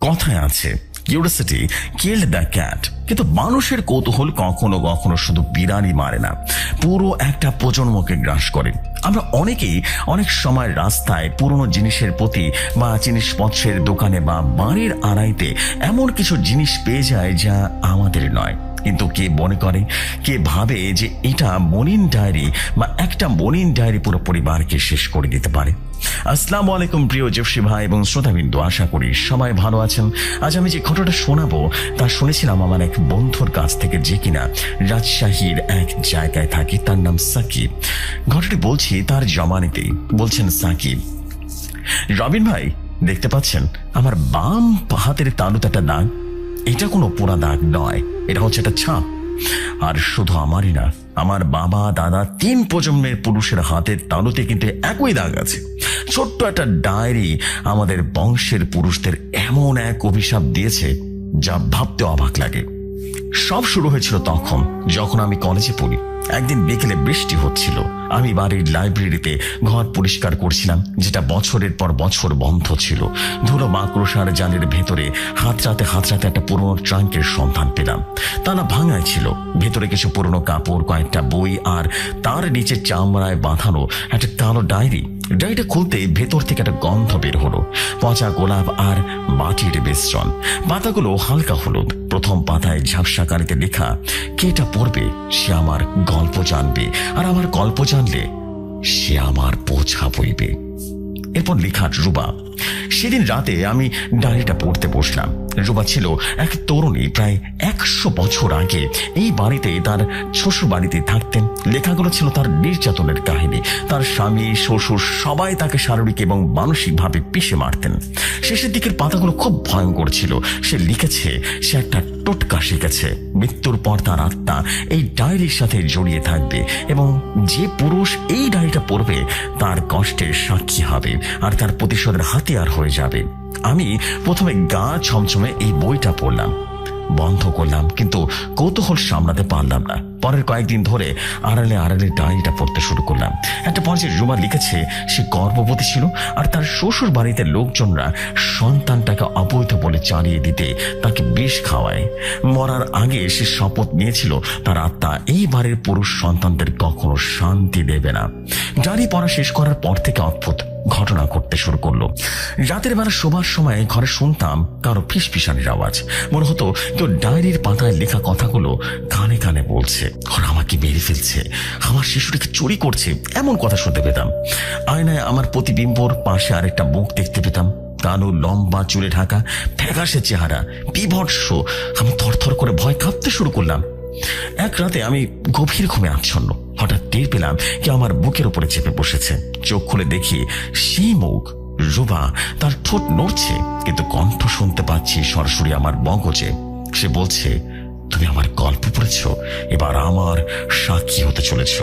কথায় আছে curiosity killed the cat, কিন্তু মানুষের কৌতূহল কখনো কখনো শুধু বিড়ালই মারে না, পুরো একটা প্রজন্মকে গ্রাস করে। আমরা অনেকেই অনেক সময় রাস্তায় পুরনো জিনিসের প্রতি বা জিনিসপত্রের দোকানে বা বাড়ির আড়াইতে এমন কিছু জিনিস পেয়ে যায় যা আমাদের নয়, কিন্তু কে মনে করে, কে ভাবে যে এটা মনিন ডায়েরি বা একটা মনিন ডায়েরি পুরো পরিবারকে শেষ করে দিতে পারে। আসসালামু আলাইকুম প্রিয় জেফসি ভাই এবং শ্রোতাবিন্দু, আশা করি সবাই ভালো আছেন। আজ আমি যে ঘটনাটা শোনাবো তা শুনেছিলাম আমার এক বন্ধুর কাছ থেকে, যে কিনা রাজশাহীর এক জায়গায় থাকে, তার নাম সাকিব। ঘটনাটি বলছি তার জমানিতেই। বলছেন সাকিব, রবিন ভাই দেখতে পাচ্ছেন আমার বাম হাতের তালুতে একটা দাগ, এটা কোনো পোড়া দাগ নয়, এটা হচ্ছে একটা ছাপ। আর শুধু আমারই না, আমার বাবা দাদা 3 প্রজন্মের পুরুষের হাতের তালুতে কিন্তু একই দাগ আছে। ছোট্ট একটা ডায়েরি আমাদের বংশের পুরুষদের এমন এক অভিশাপ দিয়েছে যা ভাবতে অবাক লাগে। সব শুরু হয়েছিল তখন যখন আমি কলেজে পড়ি। একদিন বিকেলে বৃষ্টি হচ্ছিল, আমি বাড়ির লাইব্রেরিতে ঘর পরিষ্কার করছিলাম, যেটা বছরের পর বছর বন্ধ ছিল। ধুলো মাকড়সার জালের ভেতরে হাতড়াতে একটা পুরনো ট্রাঙ্কের সন্ধান পেলাম। তালা ভাঙায় ছিল, ভেতরে কিছু পুরনো কাপড়, কয়েকটা বই, আর তার নিচে চামড়ায় বাঁধানো একটা কালো ডায়েরি। ডায়েরিটা খুলতে ভেতর থেকে একটা গন্ধ বের হলো, পচা গোলাপ আর মাটির মিশ্রণ। পাতাগুলো হালকা হলুদ। প্রথম পাতায় ঝাপসা কালিতে লেখা, কে এটা পড়বে সে আমার গল্প জানবে, আর আমার গল্প জানলে সে আমার বোঝা বইবে। এরপর লেখা রুবা। সেদিন রাতে আমি ডায়েরিটা পড়তে বসলাম। রুবা ছিল এক তরুণী, প্রায় 100 বছর আগে এই বাড়িতে, তার শ্বশুর বাড়িতে থাকতেন। লেখাগুলো ছিল তার নির্যাতনের কাহিনী। তার স্বামী, শ্বশুর সবাই তাকে শারীরিক এবং মানসিকভাবে পিষে মারতেন। শেষের দিকের পাতাগুলো খুব ভয়ঙ্কর ছিল। সে লিখেছে সে একটা টোটকা শিখেছে, মৃত্যুর পর তার আত্মা এই ডায়েরির সাথে জড়িয়ে থাকবে এবং যে পুরুষ এই ডায়েরিটা পড়বে তার কষ্টের সাক্ষী হবে আর তার প্রতিশোধের হাতিয়ার হয়ে যাবে। আমি প্রথমে গা ছমছমে এই বইটা পড়লাম, বন্ধ করলাম, কিন্তু কৌতূহল সামলাতে পারলাম না। পরের কয়েকদিন ধরে আড়ালে ডায়েরিটা পড়তে শুরু করলাম। একটা পর্যায়ে রুমা লিখেছে সে গর্ভবতী ছিল আর তার শ্বশুর বাড়িতে লোকজনরা সন্তানটাকে অবৈধ বলে চালিয়ে দিতে তাকে বিষ খাওয়ায়। মরার আগে সে শপথ নিয়েছিল তার আত্মা এই বাড়ির পুরুষ সন্তানদের কখনো শান্তি দেবে না। ডায়েরি পড়া শেষ করার পর থেকে অদ্ভুত ঘটনা ঘটতে শুরু করলো। রাতের বেলা শোবার সময় ঘরে শুনতাম কারো ফিসফিসানির আওয়াজ। মনে হতো কেউ ডায়েরির পাতায় লেখা কথাগুলো কানে কানে বলছে, ওরা আমাকে মেরে ফেলছে, আমার শিশুটিকে চুরি করছে, এমন কথা শুনতে পেতাম। আয়নায় আমার প্রতিবিম্বর পাশে আরেকটা মুখ দেখতে পেতাম, কালো লম্বা চুলে ঢাকা, ফ্যাকাশে চেহারা, বিভৎস। আমি থরথর করে ভয় কাঁপতে শুরু করলাম। এক রাতে আমি গভীর ঘুমে আচ্ছন্ন, হঠাৎ টের পেলাম কেউ আমার বুকের উপরে চেপে বসেছে। চোখ খুলে দেখি সেই মুখ রুবা। তার ঠোঁট নড়ছে, কিন্তু কণ্ঠ শুনতে পাচ্ছি সরাসরি আমার মগজে। সে বলছে, তুমি আমার গল্প পড়েছ, এবার আমার সাক্ষী হতে চলেছ।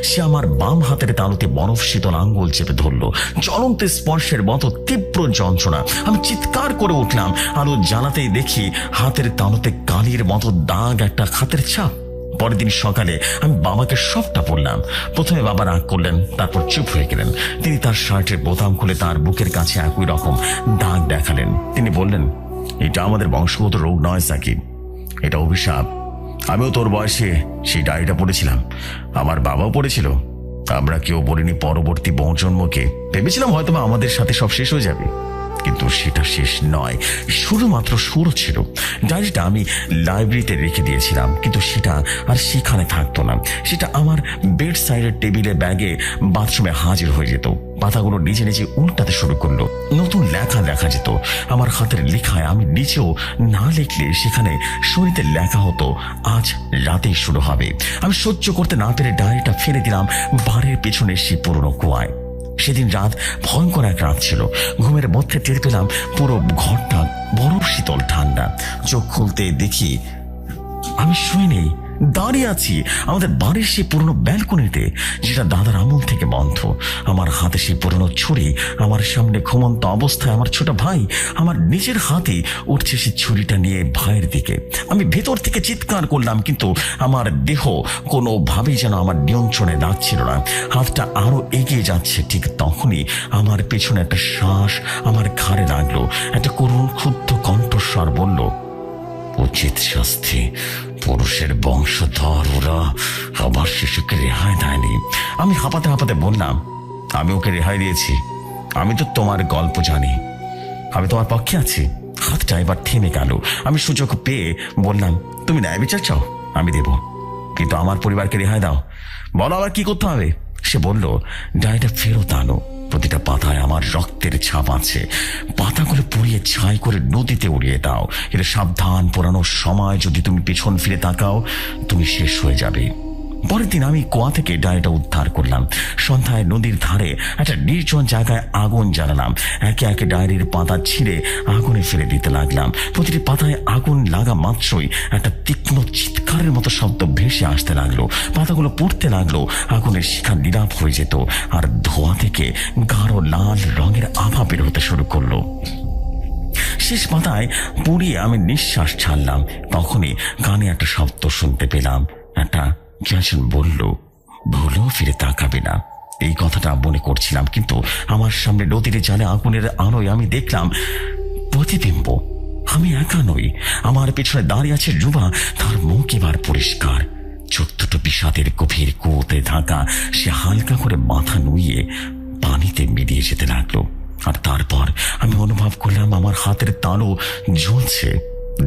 সে আমার বাম হাতের তালুতে বরফ শীতল আঙ্গুল চেপে ধরলো, জ্বলন্ত স্পর্শের মতো তীব্র যন্ত্রণা। আমি চিৎকার করে উঠলাম। আলো জ্বালাতেই দেখি হাতের তালুতে কালির মতো দাগ, একটা হাতের ছাপ। পরের দিন সকালে আমি বাবাকে সবটা বললাম। প্রথমে বাবা রাগ করলেন, তারপর চুপ হয়ে গেলেন। তিনি তার শার্টের বোতাম খুলে তার বুকের কাছে একই রকম দাগ দেখালেন। তিনি বললেন, এটা আমাদের বংশগত রোগ নয় সাকিব, এটা অভিশাপ। আমিও তোর বয়সে সেই ডায়েরিটা পড়েছিলাম, আমার বাবাও পড়েছিল। আমরা কেউ পড়িনি পরবর্তী প্রজন্মকে। ভেবেছিলাম হয়তো আমাদের সাথে সব শেষ হয়ে যাবে, কিন্তু সেটা শেষ নয়, শুধুমাত্র শুরু ছিল। ডায়েরিটা আমি লাইব্রেরিতে রেখে দিয়েছিলাম, কিন্তু সেটা আর সেখানে থাকতো না। সেটা আমার বেড সাইডের টেবিলে, ব্যাগে, বাথরুমে হাজির হয়ে যেত। পাতাগুলো নিজে নিজে উল্টাতে শুরু করলো। নতুন লেখা দেখা যেত আমার হাতের লেখায়। আমি নিচেও না লিখলে সেখানে সইতে লেখা হতো, আজ রাতেই শুরু হবে। আমি সহ্য করতে না পেরে ডায়েরিটা ফেলে দিলাম বাড়ির পেছনে সেই পুরনো কুয়ায়। সেদিন রাত ভয়ঙ্কর এক রাত ছিল। ঘুমের মধ্যে টের পেলাম পুরো ঘরটা বরফ শীতল ঠান্ডা। চোখ খুলতে দেখি আমি শুয়ে নেই, দাঁড়িয়ে আছি আমাদের বাড়ির সেই পুরনো ব্যালকনিতে, যেটা দাদার আমল থেকে বন্ধ। আমার হাতে সেই পুরনো ছুরি, আমার সামনে ঘুমন্ত অবস্থায় আমার ছোট ভাই। আমার নিজের হাতে উঠছে সেই ছুরিটা নিয়ে ভাইয়ের দিকে। আমি ভেতর থেকে চিৎকার করলাম, কিন্তু আমার দেহ কোনোভাবেই যেন আমার নিয়ন্ত্রণে রাখছিল না। হাতটা আরো এগিয়ে যাচ্ছে। ঠিক তখনই আমার পেছনে একটা শ্বাস আমার ঘাড়ে লাগলো। একটা করুণ ক্ষুদ্র কণ্ঠ স্বর বলল, উচিত শাস্তি। পুরুষের বংশধর ওরা আবার শিশুকে রেহাই দেয়নি। আমি হাঁপাতে হাঁপাতে বললাম, আমি ওকে রেহাই দিয়েছি। আমি তো তোমার গল্প জানি, আমি তোমার পক্ষে আছি। হাতটা এবার থেমে গেল। আমি সুযোগ পেয়ে বললাম, তুমি ন্যায় বিচার চাও, আমি দেব, কিন্তু আমার পরিবারকে রেহাই দাও। বলো আবার কি করতে হবে? সে বলল, ডায়েরিটা ফেরত আনো। প্রতিটা পাতায় আমার রক্তের ছাপ আছে। পাতাগুলো পুড়িয়ে ছাই করে নদীতে উড়িয়ে দাও। এটা সাবধান, পোড়ানোর সময় যদি তুমি পেছন ফিরে তাকাও তুমি শেষ হয়ে যাবে। পরের দিন আমি কুয়া থেকে ডায়েরিটা উদ্ধার করলাম। সন্ধ্যায় নদীর ধারে একটা নির্জন জায়গায় আগুন জ্বালালাম। একে একে ডায়েরির পাতা ছিঁড়ে আগুনে ফেলে দিতে লাগলাম। প্রতিটি পাতায় আগুন লাগা মাত্রই একটা তীক্ষ্ণ চিৎকারের মতো শব্দ ভেসে আসতে লাগলো। পাতাগুলো পুড়তে লাগলো। আগুনের শিখা নীরব হয়ে যেত, আর ধোঁয়া থেকে গাঢ় লাল রঙের আভা বের হতে শুরু করলো। শেষ পাতায় পুড়িয়ে আমি নিঃশ্বাস ছাড়লাম। তখনই কানে একটা শব্দ শুনতে পেলাম। একটা একজন বলল, ভুলেও ফিরে তাকাবে না। এই কথাটা মনে করছিলাম, কিন্তু আমার সামনে নদীর জালে আগুনের আলোয় আমি দেখলাম প্রতিবিম্ব। আমি একা নই, আমার পেছনে দাঁড়িয়ে আছে রুমা। তার মুখ এবার পরিষ্কার, চোখ দুটো বিষাদের গভীর কুয়োতে ঢাকা। সে হালকা করে মাথা নুইয়ে পানিতে মিলিয়ে যেতে লাগলো। আর তারপর আমি অনুভব করলাম আমার হাতের তালু জ্বলছে।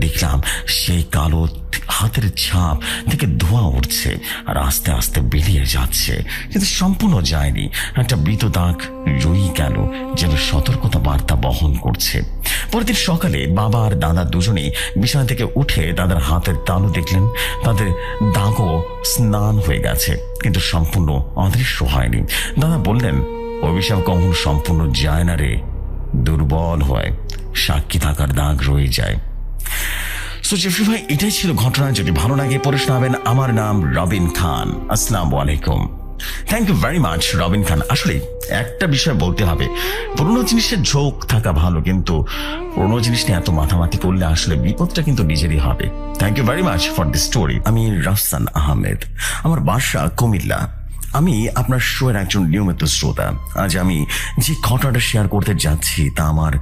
দেখলাম সেই কালো হাতের ছাপ থেকে ধোঁয়া উঠছে আর আস্তে আস্তে বেরিয়ে যাচ্ছে, কিন্তু সম্পূর্ণ যায়নি। একটা মৃত দাগ রয়ে গেল, যেন সতর্কতা বার্তা বহন করছে। পরের দিন সকালে বাবা আর দাদা দুজনেই বিছানা থেকে উঠে দাদার হাতের তালু দেখলেন। তাদের দাগও স্নান হয়ে গেছে, কিন্তু সম্পূর্ণ অদৃশ্য হয়নি। দাদা বললেন, অভিশাপ কখনো সম্পূর্ণ যায় না রে, দুর্বল হয়, সাক্ষী থাকার দাগ রয়ে যায়। সো জেফরি ভাই, এটাই ছিল ঘটনা। যদি ভালো লাগে পড়ে শোনাবেন। আমার নাম রবিন খান। আসসালামু আলাইকুম। Thank you very much Robin Khan. আসলে একটা বিষয় বলতে হবে, পুরোনো জিনিসের ঝোঁক থাকা ভালো, কিন্তু পুরোনো জিনিস নিয়ে এত মাথামাতি করলে আসলে বিপদটা কিন্তু নিজেরই হবে। Thank you very much for this story. আমি রাফসান আহমেদ, আমার বাসা কুমিল্লা। আমি আপনার শোয়ের একজন নিয়মিত শ্রোতা। আজ আমি যে ঘটনাটা শেয়ার করতে যাচ্ছি তা আমার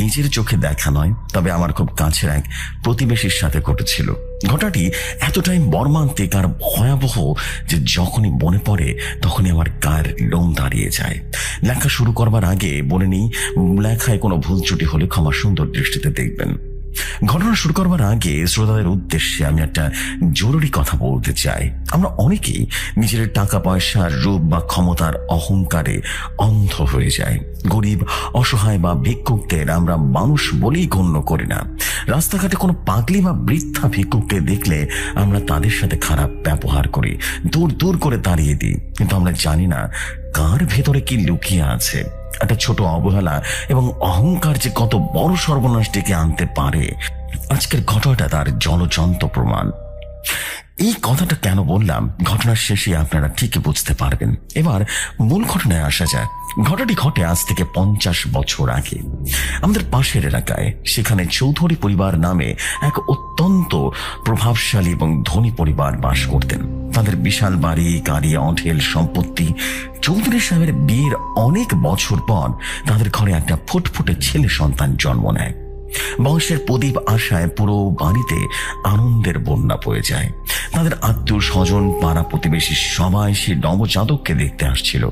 নিজের চোখে দেখা নয়, তবে আমার খুব কাছের এক প্রতিবেশীর সাথে ঘটেছিল। ঘটনাটি এতটাই মর্মান্তিক আর ভয়াবহ যে যখনই মনে পড়ে তখনই আমার গায়ের লোম দাঁড়িয়ে যায়। লেখা শুরু করবার আগে বলে নিই, লেখায় কোনো ভুল ত্রুটি হলে ক্ষমা সুন্দর দৃষ্টিতে দেখবেন। ঘটনা শুরু করবার আগে শ্রোতাদের উদ্দেশ্যে আমি একটা জরুরি কথা বলতে চাই। আমরা অনেকেই নিজের টাকা পয়সা, রূপ বা ক্ষমতার অহংকারে অন্ধ হয়ে যাই। গরিব, অসহায় বা ভিক্ষুকদের আমরা মানুষ বলেই গণ্য করি না। রাস্তাঘাটে কোনো পাগলি বা বৃদ্ধা ভিক্ষুককে দেখলে আমরা তাদের সাথে খারাপ ব্যবহার করি, দূর দূর করে তাড়িয়ে দিই। কিন্তু আমরা জানি না কার ভেতরে কি লুকিয়ে আছে। একটা ছোট অবহেলা এবং অহংকার যে কত বড় সর্বনাশ ডেকে আনতে পারে, আজকের ঘটনাটা তার জ্বলজ্বন্ত প্রমাণ। এই কথাটা কেন বললাম ঘটনার শেষে আপনারা ঠিকই বুঝতে পারবেন। এবার মূল ঘটনায় আসা যায়। ঘটনাটি ঘটে আজ থেকে 50 বছর আগে আমাদের পাশের এলাকায়। সেখানে চৌধুরী পরিবার নামে এক অত্যন্ত প্রভাবশালী এবং ধনী পরিবার বাস করতেন। তাদের বিশাল বাড়ি, গাড়ি, অঢেল সম্পত্তি। চৌধুরী সাহেবের বিয়ের অনেক বছর পর তাদের ঘরে একটা ফুটফুটে ছেলে সন্তান জন্ম নেয়। বংশের প্রদীপ আশায় পুরো বাড়িতে আনন্দের বন্যা বয়ে যায়। তাদের আত্মীয় স্বজন, পাড়া প্রতিবেশী সবাই সেই নবজাতককে দেখতে আসছিল।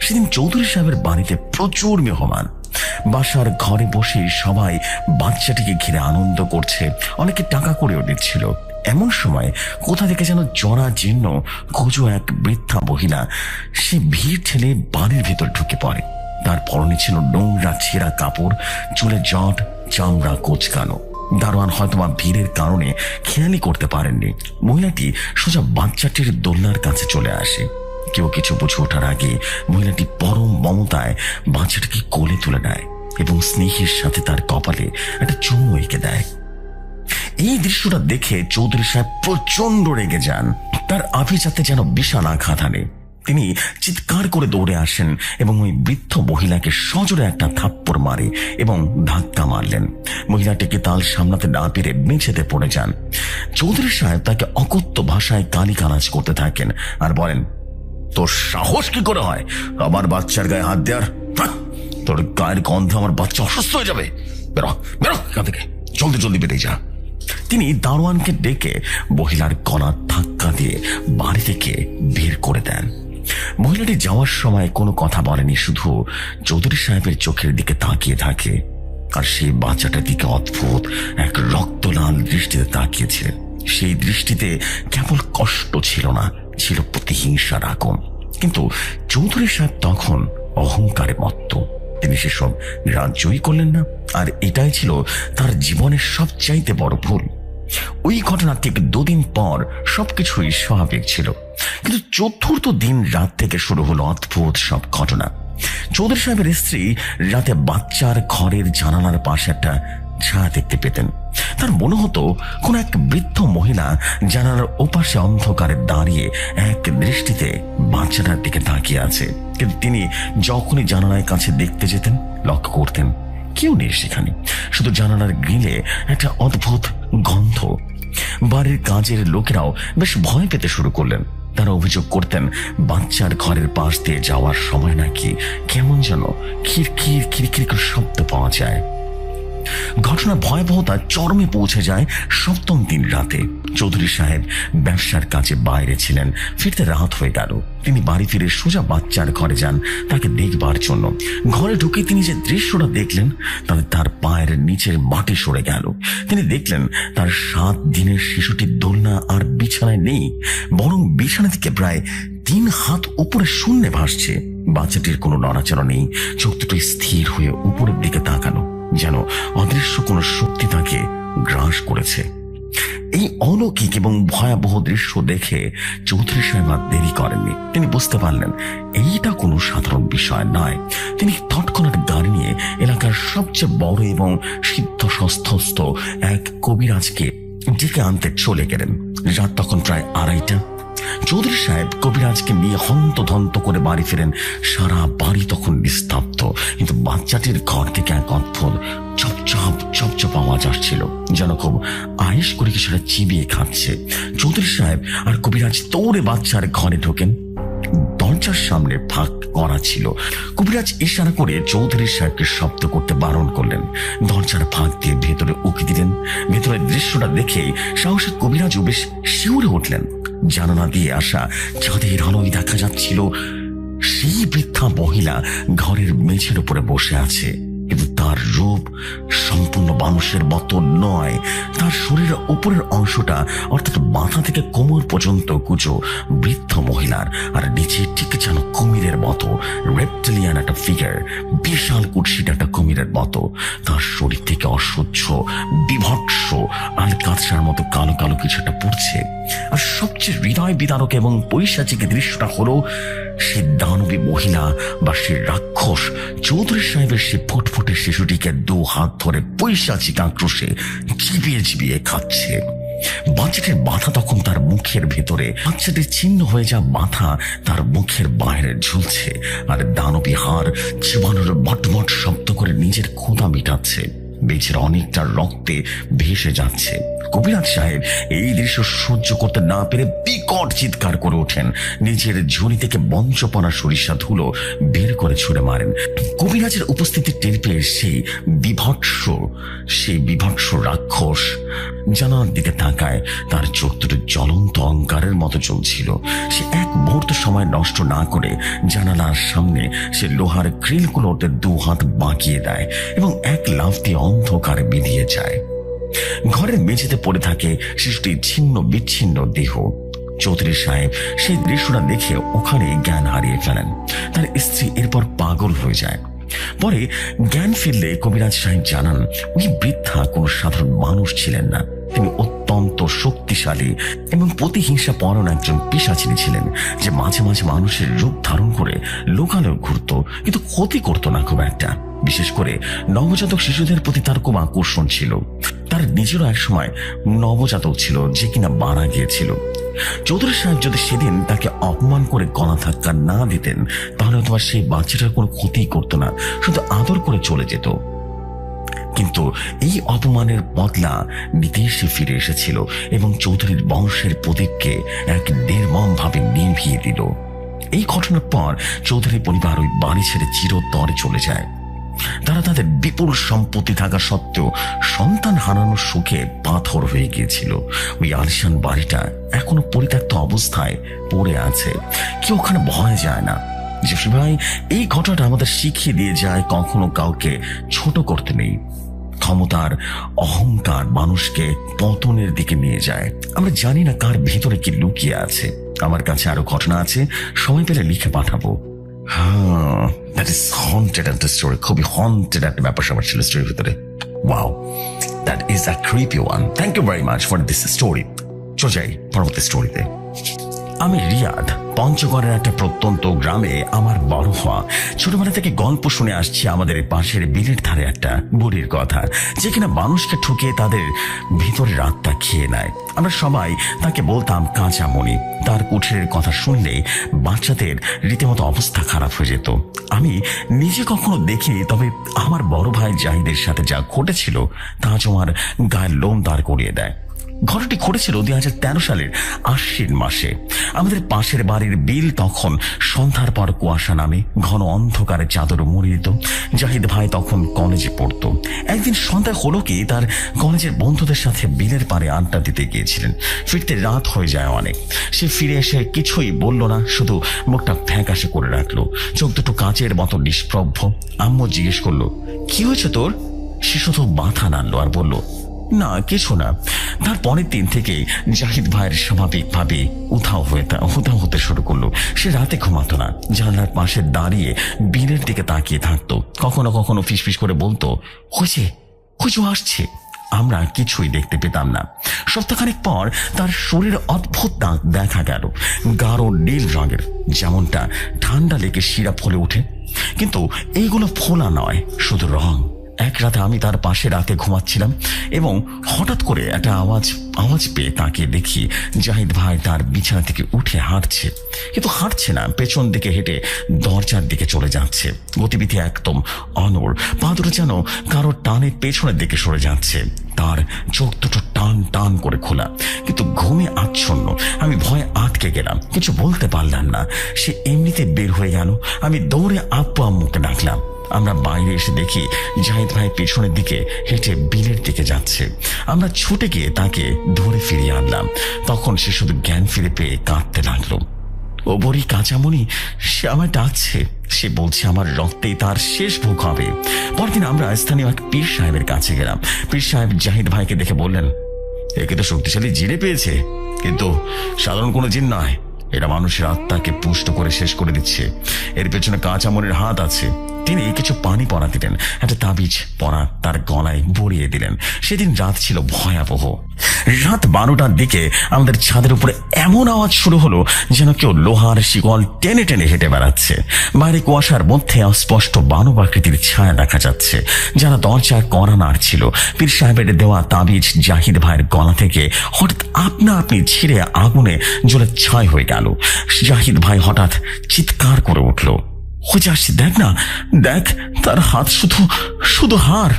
সেদিন চৌধুরী সাহেবের বাড়িতে প্রচুর মেহমান। বাসার ঘরে বসে সবাই বাচ্চাটিকে ঘিরে আনন্দ করছে, অনেকে টাকা করেও দিচ্ছিল। এমন সময় কোথা থেকে যেন জরা জীর্ণ গোজো এক বৃদ্ধা মহিলা সে ভিড় ঠেলে বাড়ির ভেতর ঢুকে পড়ে। তার পরনে ছিল নোংরা ছেঁড়া কাপড়, চুলে জট, চামড়া কোচকানো। দারোয়ান হয়তোবা ভিড়ের কারণে খেয়ালই করতে পারেননি। মহিলাটি সোজা বাচ্চাটির দোলনার কাছে চলে আসে। কেউ কিছু বুঝে ওঠার আগে মহিলাটি পরম মমতায় বাচ্চাটিকে কোলে তুলে নেয় এবং স্নেহের সাথে তার কপালে একটা চুমু এঁকে দেয়। এই দৃশ্যটা দেখে চৌধুরী সাহেব প্রচন্ড রেগে যান। তার আভিজাতে যেন বিশাল আঘাত আনে। তিনি চিৎকার করে দৌড়ে আসেন এবং ওই বৃদ্ধ মহিলাকে সজোরে একটা থাপ্পড় মারে এবং ধাক্কা মারলেন। মহিলাটিকে তাল সামলাতে না পেরে মেঝেতে পড়ে যান। চৌধুরী সাহেব তাকে অকথ্য ভাষায় গালিগালাজ করতে থাকেন আর বলেন, তোর সাহস কি করে হয় আমার বাচ্চার গায়ে হাত দেওয়ার? তোর গায়ের গন্ধে আমার বাচ্চা অসুস্থ হয়ে যাবে, বেরো বেরো এখান থেকে। জলদি জলদি বেরিয়ে যা। তিনি দারোয়ানকে ডেকে মহিলার গলা ধাক্কা দিয়ে বাড়ি থেকে বের করে দেন। মহিলাটি যাওয়ার সময় কোনো কথা বলেনি, শুধু চৌধুরী সাহেবের চোখের দিকে তাকিয়ে থাকে। আর সেই বাচ্চাটার দিকে অদ্ভুত এক রক্তলাল দৃষ্টিতে তাকিয়েছিলেন। সেই দৃষ্টিতে কেবল কষ্ট ছিল না, ছিল প্রতিহিংসার আগুন। কিন্তু চৌধুরী সাহেব তখন অহংকারে মত্ত। তিনি সেসব গ্রাহ্যই করলেন না, আর এটাই ছিল তার জীবনের সবচাইতে বড় ভুল। ওই ঘটনা ঠিক 2 দিন পর সবকিছুই স্বাভাবিক ছিল, কিন্তু 4র্থ দিন রাত থেকে শুরু হলো অদ্ভুত সব ঘটনা। চৌধুরী সাহেবের স্ত্রী রাতে বাচ্চার ঘরের জানালার পাশে একটা ছায়া দেখতে পেতেন। তার মনে হতো কোন এক বৃদ্ধ মহিলা জানালার ওপাশে অন্ধকারে দাঁড়িয়ে এক দৃষ্টিতে বাচ্চাটার দিকে তাকিয়ে আছে। কিন্তু তিনি যখনই জানালার কাছে দেখতে যেতেন, লক্ষ্য করতেন কেউ নেই সেখানে, শুধু জানালার গ্রিলে একটা অদ্ভুত গন্ধ। বাড়ির কাজের লোকেরাও বেশ ভয় পেতে শুরু করলেন। তারা অভিযোগ করতেন বাচ্চার ঘরের পাশ দিয়ে যাওয়ার সময় নাকি কেমন যেন খিরখির খিরখির করে শব্দ পাওয়া যায়। ঘটনার ভয়াবহতা চরমে পৌঁছে যায় 7ম দিন রাতে। চৌধুরী সাহেব ব্যবসার কাজে বাইরে ছিলেন, ফিরতে রাত হয়ে গেল। তিনি বাড়ি ফিরে সোজা বাচ্চার ঘরে যান তাকে দেখবার জন্য। ঘরে ঢুকে তিনি যে দৃশ্যটা দেখলেন তাতে তার পায়ের নিচের মাটি সরে গেল। তিনি দেখলেন তার 7 দিনের শিশুটি দোলনা আর বিছানায় নেই, বরং বিছানা থেকে প্রায় 3 হাত উপরে শূন্যে ভাসছে। বাচ্চাটির কোনো নড়াচড়া নেই, চোখ দুটো স্থির হয়ে উপরের দিকে তাকানো, যেন অদৃশ্য কোনো শক্তি তাকে গ্রাস করেছে। এই অলৌকিক এবং ভয়াবহ দৃশ্য দেখে চৌধুরী সাহেব আর দেরি করেননি। তিনি বুঝতে পারলেন এইটা কোনো সাধারণ বিষয় নয়। তিনি তৎক্ষণাৎ গাড়ি নিয়ে এলাকার সবচেয়ে বড় এবং সিদ্ধ সস্থস্থ এক কবিরাজকে ডেকে আনতে চলে গেলেন। রাত তখন প্রায় 2:30। চৌধুরী সাহেব কবিরাজকে নিয়ে হন্তদন্ত করে বাড়ি ফিরেন। সারা বাড়ি তখন নিস্তব্ধ, কিন্তু বাচ্চাটির ঘর থেকে এক অদ্ভুত চপচপ চপচপ আওয়াজ আসছিল, যেন খুব আয়েশ করে কিছুটা চিবিয়ে খাচ্ছে। চৌধুরী সাহেব আর কবিরাজ দৌড়ে বাচ্চার ঘরে ঢোকেন। দরজার সামনে ফাঁক করা ছিল। কবিরাজ ইশারা করে চৌধুরী সাহেবকে শব্দ করতে বারণ করলেন। দরজার ফাঁক দিয়ে ভেতরে উকি দিলেন। ভেতরের দৃশ্যটা দেখে সাহসী কবিরাজও বেশ শিউরে উঠলেন। জানালা দিয়ে আসা চাঁদের আলোয় দেখা যাচ্ছিল সেই বৃদ্ধা মহিলা ঘরের মেঝের উপরে বসে আছে, কিন্তু তার রূপ সম্পূর্ণ মানুষের মতো নয়। তার শরীরের উপরের অংশটা অর্থাৎ মাথা থেকে কোমর পর্যন্ত কুচো বৃদ্ধ মহিলার, আর নিচে ঠিক যেন কুমিরের মতো রেপ্টিলিয়ান একটা ফিগার, বিশাল কুৎসিত একটা কুমিরের মতো। তার শরীর থেকে অসহ্য বিভৎস আর কাঁচার মতো কালো কালো কিছু একটা পড়ছে। আর সবচেয়ে হৃদয় বিদারক এবং পৈশাচিক দৃশ্যটা হলো সে দানবী মহিলা বা সে রাক্ষস চৌধুরী সাহেবের সে ফুটফুটে শিশুটিকে 2 হাত ধরে পৈশাচিক আক্রোশে চিবিয়ে চিবিয়ে খাচ্ছে। বাচ্চাটির মাথা তখন তার মুখের ভেতরে, বাচ্চাটির ছিন্ন হয়ে যা মাথা তার মুখের বাইরে ঝুলছে, আর দানবী হাড় জীবাণুর মটমট শব্দ করে নিজের ক্ষুধা মিটাচ্ছে। বেচের অনেকটা রক্তে ভেসে যাচ্ছে। কবিরাজ সাহেব এই দৃশ্য সহ্য করতে না পেরে বিকট চিৎকার করে ওঠেন। নিজের ঝুড়ি থেকে বঞ্চপনা সরিষা ধুলো বের করে ছুড়ে মারেন। কবিরাজের উপস্থিতি টের পেয়ে সেই বিভৎস রাক্ষস জানালার দিকে তাকায়। তার চোখ দুটো জ্বলন্ত অঙ্গারের মতো জ্বলছিল। সে এক মুহূর্ত সময় নষ্ট না করে জানালার সামনে সে লোহার গ্রিলগুলোতে 2 হাত বাঁকিয়ে দেয় এবং এক লাফ দিয়ে অন্ধকারে বেরিয়ে যায়। ঘরের মেঝেতে পড়ে থাকে শিশুটির ছিন্ন বিচ্ছিন্ন দেহ। চৌধুরী সাহেব সেই দৃশ্যটা দেখে ওখানে জ্ঞান হারিয়ে ফেলেন। তার স্ত্রী এরপর পাগল হয়ে যায়। পরে জ্ঞান ফিরলে কবিরাজ সাহেব জানান ওই বৃদ্ধা কোনো সাধারণ মানুষ ছিলেন না। তিনি অত্যন্ত শক্তিশালী এবং প্রতিহিংসা পরায়ণ একজন পিশাচিনী ছিলেন, যে মাঝে মাঝে মানুষের রূপ ধারণ করে লোকালয়ে ঘুরত, কিন্তু ক্ষতি করত না খুব একটা। বিশেষ করে নবজাতক শিশুদের প্রতি তার খুব আকর্ষণ ছিল। তার নিজেরও এক সময় নবজাতক ছিল যে কিনা মারা গিয়েছিল। চৌধুরী সাহেব যদি সেদিন তাকে অপমান করে গলা ধাক্কা না দিতেন, তাহলে তোমার সেই বাচ্চাটার কোনো ক্ষতি করতো না, শুধু আদর করে চলে যেত। কিন্তু এই অপমানের বদলা নিতে সে ফিরে এসেছিল এবং চৌধুরীর বংশের প্রদীপকে এক নির্মম ভাবে নিভিয়ে দিল। এই ঘটনার পর চৌধুরী পরিবার ওই বাড়ি ছেড়ে চিরতরে চলে যায়। তারা তাদের বিপুল সম্পত্তি থাকা সত্ত্বেও সন্তান হারানোর সুখে পাথর হয়ে গিয়েছিল। ওই আলিশান বাড়িটা এখনো পরিত্যক্ত অবস্থায় পড়ে আছে, কেউ ওখানে ভয় যায় না। জেফরি ভাই, এই ঘটনাটা আমাদের শিখিয়ে দিয়ে যায় কখনো কাউকে ছোট করতে নেই। ক্ষমতার অহংকার মানুষকে পতনের দিকে নিয়ে যায়। আমরা জানি না কার ভিতরে কি লুকিয়ে আছে। আমার কাছে আরো ঘটনা আছে, সময় পেলে লিখে পাঠাবো। হ্যাঁ, দ্যাট ইজ হন্টেড একটা স্টোরি, খুবই হন্টেড একটা ব্যাপার স্যাপার ছিল স্টোরির ভিতরে। Wow, that is a creepy one. Thank you very much for this story. চলে যাই পরবর্তী স্টোরিতে। আমি রিয়াদ, পঞ্চগড়ের একটা প্রত্যন্ত গ্রামে আমার বড় হওয়া। ছোটবেলা থেকে গল্প শুনে আসছি আমাদের পাশের বিলের ধারে একটা বুড়ির কথা, যে কিনা মানুষকে ঠুকে তাদের ভিতরের আত্মা খেয়ে নেয়। আমরা সবাই তাকে বলতাম কাঁচামণি। তার কুঠিরের কথা শুনলেই বাচ্চাদের রীতিমতো অবস্থা খারাপ হয়ে যেত। আমি নিজে কখনো দেখিনি, তবে আমার বড় ভাই জাহিদের সাথে যা ঘটেছিল তা আজ আমার গায়ের লোম দাঁড় করিয়ে দেয়। ঘটনাটি ঘটেছিল 2013 সালের আশ্বিন মাসে। আমাদের পাশের বাড়ির বিল তখন সন্ধ্যার পর কুয়াশা নামে ঘন অন্ধকারে চাদর মুড়ে দিত। জাহিদ ভাই তখন কলেজে পড়তো। একদিন সন্ধ্যা হলো কি তার কলেজের বন্ধুদের সাথে বিলের পাড়ে আড্ডা দিতে গিয়েছিলেন। ফিরতে রাত হয়ে যায় অনেক। সে ফিরে এসে কিছুই বলল না, শুধু মুখটা ফ্যাকাশে করে রাখলো, চোখ দুটো কাচের মতো নিষ্প্রভ। আম্মু জিজ্ঞেস করলো, কি হয়েছে তোর? সে শুধু মাথা নাড়লো আর বলল, না কিছু না। তার পরের দিন থেকে জাহিদ ভাইয়ের স্বাভাবিকভাবে উধাও হতে শুরু করলো। সে রাতে ঘুমাতো না, জানলার পাশে দাঁড়িয়ে বিলের দিকে তাকিয়ে থাকতো। কখনো কখনো ফিসফিস করে বলতো, হয়েছে আসছে। আমরা কিছুই দেখতে পেতাম না। সপ্তাহখানেক পর তার শরীরে অদ্ভুত দাগ দেখা গেল, গাঢ় নীল রঙের, যেমনটা ঠান্ডা লেগে শিরা ফলে ওঠে। কিন্তু এইগুলো ফোলা নয়, শুধু রং। এক রাতে আমি তার পাশে রাতে ঘুমাচ্ছিলাম এবং হঠাৎ করে একটা আওয়াজ পেয়ে তাকিয়ে দেখি জাহিদ ভাই তার বিছানা থেকে উঠে হাঁটছে, কিন্তু হাঁটছে না, পেছন দিকে হেঁটে দরজার দিকে চলে যাচ্ছে। গতিবিধি একদম অনড়, পা দুটো যেন কারো টানে পেছনের দিকে সরে যাচ্ছে। তার চোখ দুটো টান টান করে খোলা, কিন্তু ঘুমে আচ্ছন্ন। আমি ভয়ে আটকে গেলাম, কিছু বলতে পারলাম না। সে এমনিতে বের হয়ে গেল। আমি দৌড়ে আব্বু আম্মুকে ডাকলাম। আমরা বাইরে এসে দেখি জাহিদ ভাই পেছনের দিকে হেঁটে বিলের দিকে যাচ্ছে। আমরা ছুটে গিয়ে তাকে ধরে ফিরিয়ে আনলাম। তখন সে শুধু জ্ঞান ফিরে পেয়ে কাঁদতে লাগলো। ও বড়ি কাঁচামণি, সে আমায় ডাকছে। সে বলছে আমার রক্তেই তার শেষ ভোগ হবে। পরদিন আমরা স্থানীয় এক পীর সাহেবের কাছে গেলাম। পীর সাহেব জাহিদ ভাইকে দেখে বললেন, একে তো শক্তিশালী জিনে পেয়েছে, কিন্তু সাধারণ কোনো জিন নয়। এটা মানুষের আত্মাকে পুষ্ট করে শেষ করে দিচ্ছে। এর পেছনে কাঁচামণির হাত আছে। তিনি কিছু পানি পরা দিলেন, একটা তাবিজ পরা তার গলায় বড়িয়ে দিলেন। সেদিন রাত ছিল ভয়াবহ। রাত 12টার দিকে আমাদের ছাদের উপরে এমন আওয়াজ শুরু হলো যেন কেউ লোহার শিকল টেনে টেনে হেঁটে বেড়াচ্ছে। বাইরে কুয়াশার মধ্যে অস্পষ্ট মানব আকৃতির ছায়া দেখা যাচ্ছে, যারা দরজায় কড়া নাড়ছিল। পীর সাহেবের দেওয়া তাবিজ জাহিদ ভাইয়ের গলা থেকে হঠাৎ আপনা আপনি ছিঁড়ে আগুনে জ্বলে ছাই হয়ে গেল। জাহিদ ভাই হঠাৎ চিৎকার করে উঠল, হয়ে আসছে, দেখ না, দেখ, তার হাত শুধু হাড়।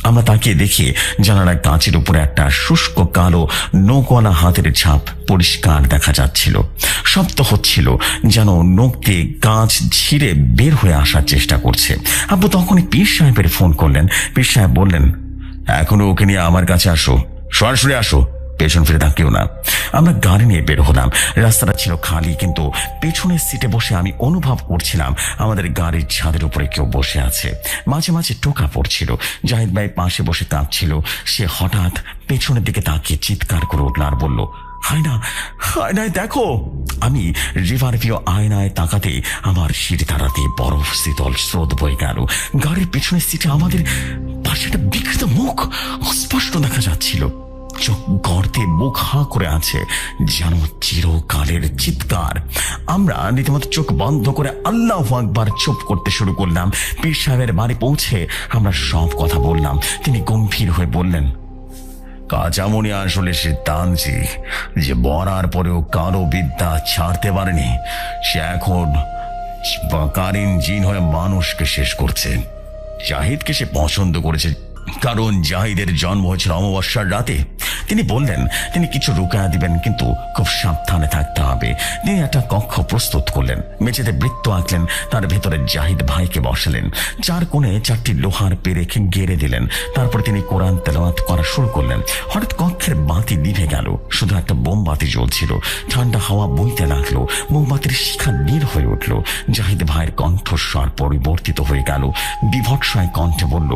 আমরা তাকিয়ে দেখি জানালার কাঁচের উপরে একটা শুষ্ক কালো নৌকওয়ালা হাতের ছাপ পরিষ্কার দেখা যাচ্ছিল। শব্দ হচ্ছিল যেন নখ দিয়ে কাঁচ ছিঁড়ে বের হয়ে আসার চেষ্টা করছে। আব্বু তখনই পীর সাহেবের ফোন করলেন। পীর সাহেব বললেন, এখনো ওকে নিয়ে আমার কাছে আসো, সরাসরি আসো, পেছন ফিরে তাকিও না। আমরা গাড়ি নিয়ে বের হলাম। রাস্তাটা ছিল খালি, কিন্তু পেছনের সিটে বসে আমি অনুভব করছিলাম আমাদের গাড়ির ছাদের উপরে কেউ বসে আছে। মাঝে মাঝে টোকা পড়ছিল। জাহিদ ভাই পাশে বসে কাঁদছিল। সে হঠাৎ পেছনের দিকে তাকিয়ে চিৎকার করে উঠল আর বলল, আয়নায় দেখো। আমি রিভার ভিউ আয়নায় তাকাতে আমার সিঁড়ি তাড়াতে বরফ শীতল স্রোত বয়ে গেল। গাড়ির পেছনের সিটে আমাদের পাশে একটা বিকৃত মুখ স্পষ্ট দেখা যাচ্ছিল। চোখ গর্তে মুখ হাঁ করে আছে, যেন চিরকালের চিৎকার। আমরা রীতিমতো চোখ বন্ধ করে আল্লাহু আকবার চুপ করতে শুরু করলাম। পীর সাহেবের বাড়ি পৌঁছে আমরা সব কথা বললাম। তিনি গম্ভীর হয়ে বললেন, কাঁচামণি আসলে সে তানজি যে মরার পরেও কালো বিদ্যা ছাড়তে পারেনি। সে এখন কারিন জিন হয়ে মানুষকে শেষ করছে। জাহিদকে সে পছন্দ করেছে, কারণ জাহিদের জন্ম হয়েছিল অমাবস্যার রাতে। তিনি বললেন তিনি কিছু রুকায়া দিবেন, কিন্তু খুব সাবধানে থাকতে হবে। তিনি একটা কক্ষ প্রস্তুত করলেন, মেঝেতে বৃত্ত আঁকলেন, তার ভেতরে জাহিদ ভাইকে বসালেন, 4 কোণে 4টি লোহার পেরেক গেড়ে দিলেন। তারপর তিনি কোরআন তেলাওয়াত করা শুরু করলেন। হঠাৎ কক্ষের বাতি নিভে গেল, শুধু একটা মোমবাতি জ্বলছিল। ঠান্ডা হাওয়া বইতে লাগলো, মোমবাতির শিখা নীল হয়ে উঠল। জাহিদ ভাইয়ের কণ্ঠস্বর পরিবর্তিত হয়ে গেল, বিভৎসয় কণ্ঠে বলল,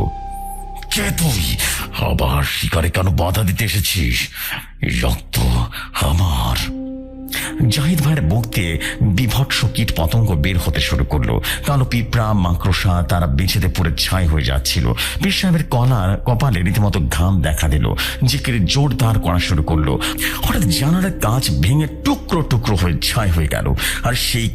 কে তুই? আবার শিকারে কেন বাধা দিতে এসেছিস? রক্ত আমার। জাহিদ ভাইয়ের মুখ দিয়ে বিভৎস কীট পতঙ্গ বের হতে শুরু করলো। কালো পিঁপড়া, মাকড়সা তারা বেঁচেতে পুরো ছাই হয়ে যাচ্ছিল। পীর সাহেবের কপালে রীতিমতো ঘাম দেখা দিল, জিকির জোরদার করা শুরু করলো। হঠাৎ জানালার কাঁচ ভেঙে টুকরো টুকরো হয়ে ছাই হয়ে গেল, আর সেই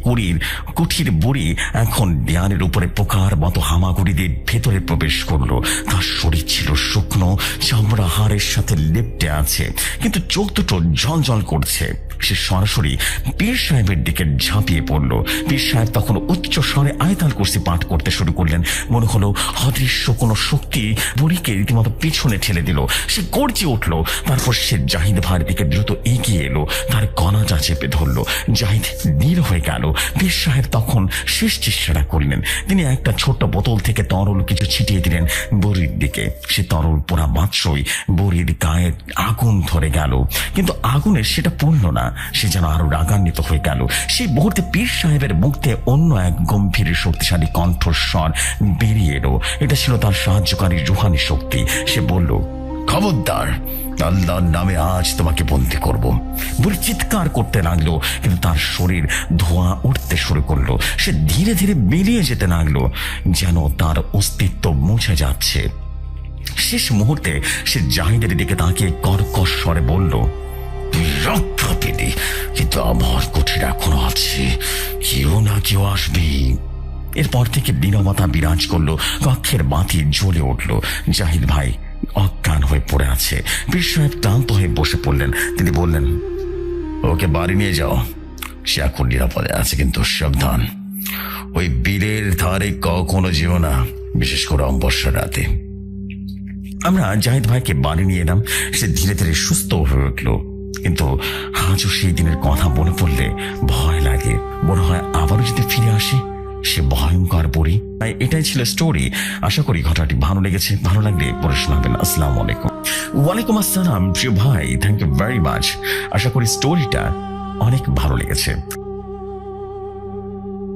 কুঠির বুড়ি এখন দেয়ালের উপরে পোকার মতো হামাগুড়ি দিয়ে ভেতরে প্রবেশ করলো। তার শরীর ছিল শুকনো, চামড়া হাড়ের সাথে লেপ্টে আছে, কিন্তু চোখ দুটো ঝলঝল করছে। সে সরাসরি পীর সাহেবের দিকে ঝাঁপিয়ে পড়ল। পীর সাহেব তখন উচ্চ স্বরে আয়াতুল কুরসি পাঠ করতে শুরু করলেন। মনে হলো অদৃশ্য কোনো শক্তি বুড়িকে রীতিমতো পিছনে ঠেলে দিল। সে গর্জে উঠল। তারপর সে জাহিদ ভাইয়ের দিকে দ্রুত এগিয়ে এলো, তার গলাটা চেপে ধরল। জাহিদ নীল হয়ে গেল। পীর সাহেব তখন শেষ চেষ্টাটা করলেন। তিনি একটা ছোট্ট বোতল থেকে তরল কিছু ছিটিয়ে দিলেন বুড়ির দিকে। সে তরল পোড়া মাত্রই বুড়ির গায়ে আগুন ধরে গেল, কিন্তু আগুনের সেটা পূর্ণ না, সে যেন আরো রাগান্বিত হয়ে গেল। সেই মুহূর্তে পীর সাহেবের মুখ থেকে অন্য এক গম্ভীর শক্তিশালী কণ্ঠস্বর বেরিয়ে এলো। এটা ছিল তার সাহায্যকারী রুহানি শক্তি। সে বলল, খবরদার, আল্লাহর নামে আজ তোমাকে বন্দী করব। বুড়ি চিৎকার করতে লাগলো, কিন্তু তার শরীর ধোঁয়া উঠতে শুরু করলো। সে ধীরে ধীরে বেরিয়ে যেতে লাগলো, যেন তার অস্তিত্ব মুছে যাচ্ছে। শেষ মুহূর্তে সে জাহিদের দিকে তাকিয়ে কর্কশ স্বরে বলল, রক্ষা পেলি, কিন্তু আমার কুঠির এখনো আছে, কেউ না কেউ আসবি। এরপর থেকে নীরবতা বিরাজ করলো, কক্ষের বাতি জ্বলে উঠল। জাহিদ ভাই অজ্ঞান হয়ে পড়ে আছে। পীর সাহেব ক্লান্ত হয়ে বসে পড়লেন। তিনি বললেন, ওকে বাড়ি নিয়ে যাও, সে এখন নিরাপদে আছে, কিন্তু সাবধান, ওই বীরের ধারে কখনো যেও না, বিশেষ করে অমাবস্যার রাতে। আমরা জাহিদ ভাইকে বাড়ি নিয়ে এলাম। সে ধীরে ধীরে সুস্থ হয়ে উঠল, কিন্তু আজও সেই দিনের কথা মনে পড়লে ভয় লাগে। মনে হয় আবারও যদি ফিরে আসে সে ভয়ঙ্কর বুড়ি। তাই এটাই ছিল স্টোরি। আশা করি ঘটনাটি ভালো লেগেছে। ভালো লাগলে পড়ে শোনাবেন। আসসালামু আলাইকুম। ওয়ালাইকুম আসসালাম প্রিয় ভাই, থ্যাংক ইউ ভেরি মাচ। আশা করি স্টোরিটা অনেক ভালো লেগেছে।